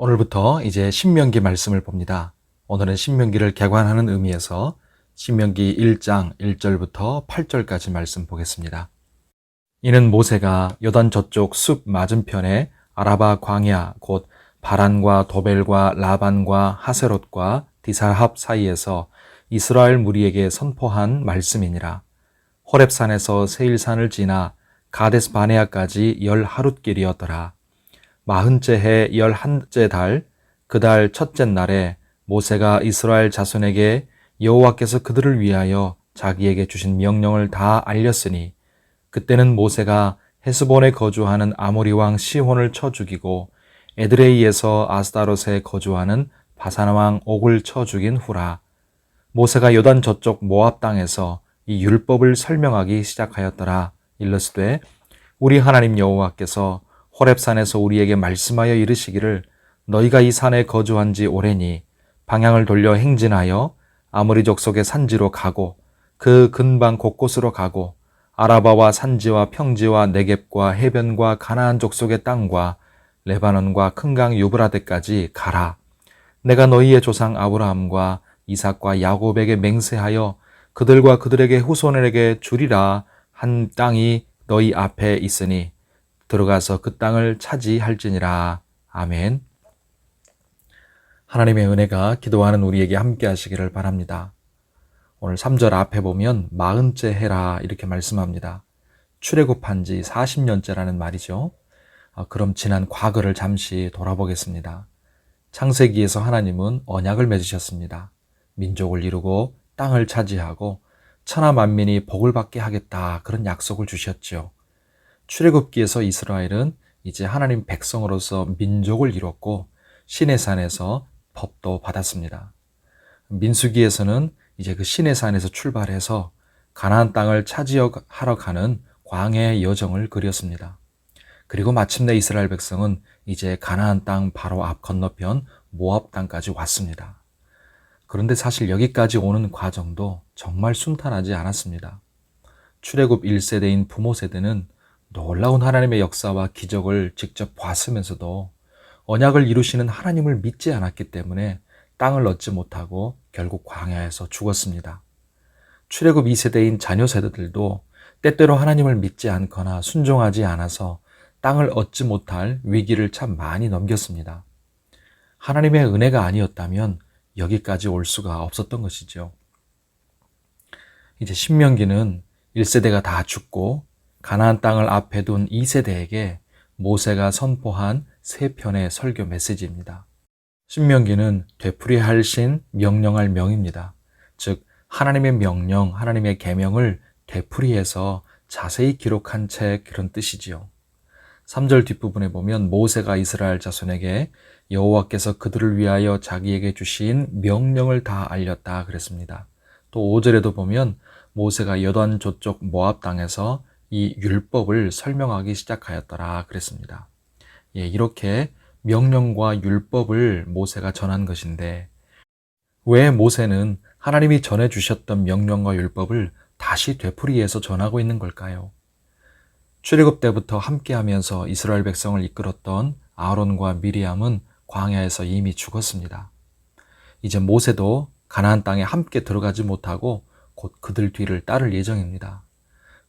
오늘부터 이제 신명기 말씀을 봅니다. 오늘은 신명기를 개관하는 의미에서 신명기 1장 1절부터 8절까지 말씀 보겠습니다. 이는 모세가 요단 저쪽 숲 맞은편에 아라바 광야 곧 바란과 도벨과 라반과 하세롯과 디살합 사이에서 이스라엘 무리에게 선포한 말씀이니라. 호렙산에서 세일산을 지나 가데스 바네아까지 10하룻길이었더라. 40째 해 11째 달 그 달 첫째 날에 모세가 이스라엘 자손에게 여호와께서 그들을 위하여 자기에게 주신 명령을 다 알렸으니 그때는 모세가 헤스본에 거주하는 아모리 왕 시혼을 쳐 죽이고 에드레이에서 아스다롯에 거주하는 바산 왕 옥을 쳐 죽인 후라. 모세가 요단 저쪽 모압 땅에서 이 율법을 설명하기 시작하였더라. 일러스되 우리 하나님 여호와께서 호렙산에서 우리에게 말씀하여 이르시기를 너희가 이 산에 거주한 지 오래니 방향을 돌려 행진하여 아모리 족속의 산지로 가고 그 근방 곳곳으로 가고 아라바와 산지와 평지와 네겝과 해변과 가나안 족속의 땅과 레바논과 큰 강 유브라데까지 가라. 내가 너희의 조상 아브라함과 이삭과 야곱에게 맹세하여 그들과 그들에게 후손에게 주리라 한 땅이 너희 앞에 있으니 들어가서 그 땅을 차지할지니라. 아멘. 하나님의 은혜가 기도하는 우리에게 함께 하시기를 바랍니다. 오늘 3절 앞에 보면 40째 해라 이렇게 말씀합니다. 출애굽한 지 40년째라는 말이죠. 그럼 지난 과거를 잠시 돌아보겠습니다. 창세기에서 하나님은 언약을 맺으셨습니다. 민족을 이루고 땅을 차지하고 천하 만민이 복을 받게 하겠다 그런 약속을 주셨죠. 출애굽기에서 이스라엘은 이제 하나님 백성으로서 민족을 이뤘고 시내산에서 법도 받았습니다. 민수기에서는 이제 그 시내산에서 출발해서 가나안 땅을 차지하러 가는 광야의 여정을 그렸습니다. 그리고 마침내 이스라엘 백성은 이제 가나안 땅 바로 앞 건너편 모압 땅까지 왔습니다. 그런데 사실 여기까지 오는 과정도 정말 순탄하지 않았습니다. 출애굽 1세대인 부모 세대는 놀라운 하나님의 역사와 기적을 직접 봤으면서도 언약을 이루시는 하나님을 믿지 않았기 때문에 땅을 얻지 못하고 결국 광야에서 죽었습니다. 출애굽 2세대인 자녀 세대들도 때때로 하나님을 믿지 않거나 순종하지 않아서 땅을 얻지 못할 위기를 참 많이 넘겼습니다. 하나님의 은혜가 아니었다면 여기까지 올 수가 없었던 것이죠. 이제 신명기는 1세대가 다 죽고 가나안 땅을 앞에 둔 2세대에게 모세가 선포한 세 편의 설교 메시지입니다. 신명기는 되풀이할 신, 명령할 명입니다. 즉 하나님의 명령, 하나님의 계명을 되풀이해서 자세히 기록한 책 그런 뜻이지요. 3절 뒷부분에 보면 모세가 이스라엘 자손에게 여호와께서 그들을 위하여 자기에게 주신 명령을 다 알렸다 그랬습니다. 또 5절에도 보면 모세가 요단 저쪽 모압 땅에서 이 율법을 설명하기 시작하였더라 그랬습니다. 이렇게 명령과 율법을 모세가 전한 것인데 왜 모세는 하나님이 전해주셨던 명령과 율법을 다시 되풀이해서 전하고 있는 걸까요? 출애굽 때부터 함께하면서 이스라엘 백성을 이끌었던 아론과 미리암은 광야에서 이미 죽었습니다. 이제 모세도 가나안 땅에 함께 들어가지 못하고 곧 그들 뒤를 따를 예정입니다.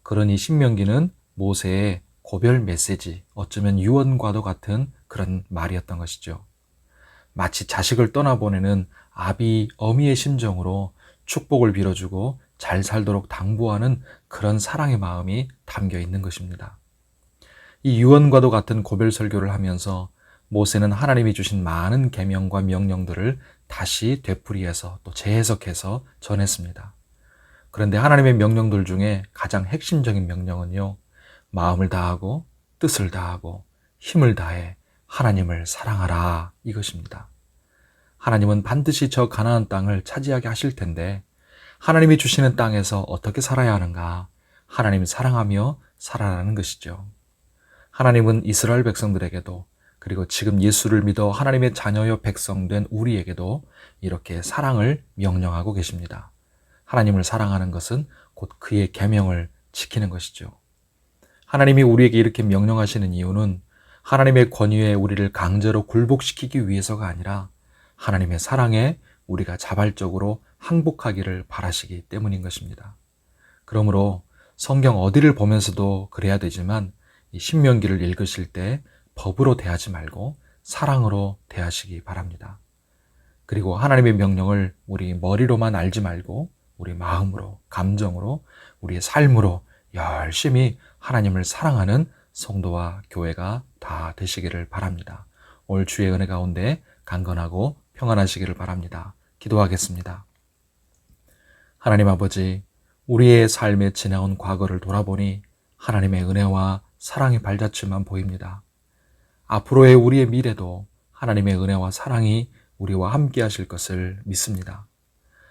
그러니 신명기는 모세의 고별 메시지, 어쩌면 유언과도 같은 그런 말이었던 것이죠. 마치 자식을 떠나보내는 아비, 어미의 심정으로 축복을 빌어주고 잘 살도록 당부하는 그런 사랑의 마음이 담겨 있는 것입니다. 이 유언과도 같은 고별 설교를 하면서 모세는 하나님이 주신 많은 계명과 명령들을 다시 되풀이해서 또 재해석해서 전했습니다. 그런데 하나님의 명령들 중에 가장 핵심적인 명령은요, 마음을 다하고 뜻을 다하고 힘을 다해 하나님을 사랑하라 이것입니다. 하나님은 반드시 저 가나안 땅을 차지하게 하실 텐데 하나님이 주시는 땅에서 어떻게 살아야 하는가? 하나님 사랑하며 살아라는 것이죠. 하나님은 이스라엘 백성들에게도 그리고 지금 예수를 믿어 하나님의 자녀여 백성된 우리에게도 이렇게 사랑을 명령하고 계십니다. 하나님을 사랑하는 것은 곧 그의 계명을 지키는 것이죠. 하나님이 우리에게 이렇게 명령하시는 이유는 하나님의 권위에 우리를 강제로 굴복시키기 위해서가 아니라 하나님의 사랑에 우리가 자발적으로 항복하기를 바라시기 때문인 것입니다. 그러므로 성경 어디를 보면서도 그래야 되지만 이 신명기를 읽으실 때 법으로 대하지 말고 사랑으로 대하시기 바랍니다. 그리고 하나님의 명령을 우리 머리로만 알지 말고 우리 마음으로, 감정으로, 우리의 삶으로 열심히 하나님을 사랑하는 성도와 교회가 다 되시기를 바랍니다. 올 주의 은혜 가운데 강건하고 평안하시기를 바랍니다. 기도하겠습니다. 하나님 아버지, 우리의 삶에 지나온 과거를 돌아보니 하나님의 은혜와 사랑의 발자취만 보입니다. 앞으로의 우리의 미래도 하나님의 은혜와 사랑이 우리와 함께 하실 것을 믿습니다.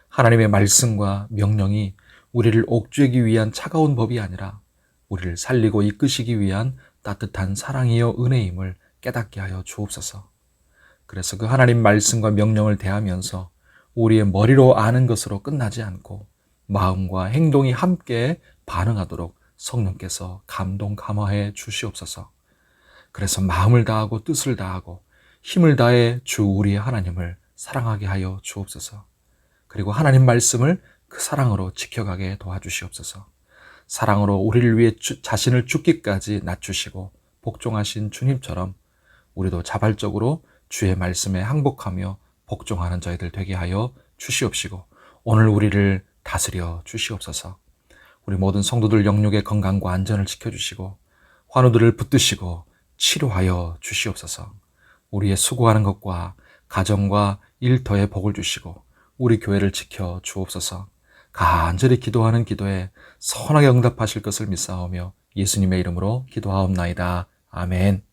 하나님의 말씀과 명령이 우리를 옥죄기 위한 차가운 법이 아니라 우리를 살리고 이끄시기 위한 따뜻한 사랑이요 은혜임을 깨닫게 하여 주옵소서. 그래서 그 하나님 말씀과 명령을 대하면서 우리의 머리로 아는 것으로 끝나지 않고 마음과 행동이 함께 반응하도록 성령께서 감동 감화해 주시옵소서. 그래서 마음을 다하고 뜻을 다하고 힘을 다해 주 우리의 하나님을 사랑하게 하여 주옵소서. 그리고 하나님 말씀을 그 사랑으로 지켜가게 도와주시옵소서. 사랑으로 우리를 위해 자신을 죽기까지 낮추시고 복종하신 주님처럼 우리도 자발적으로 주의 말씀에 항복하며 복종하는 저희들 되게 하여 주시옵시고 오늘 우리를 다스려 주시옵소서. 우리 모든 성도들 영육의 건강과 안전을 지켜주시고 환우들을 붙드시고 치료하여 주시옵소서. 우리의 수고하는 것과 가정과 일터에 복을 주시고 우리 교회를 지켜 주옵소서. 간절히 기도하는 기도에 선하게 응답하실 것을 믿사오며 예수님의 이름으로 기도하옵나이다. 아멘.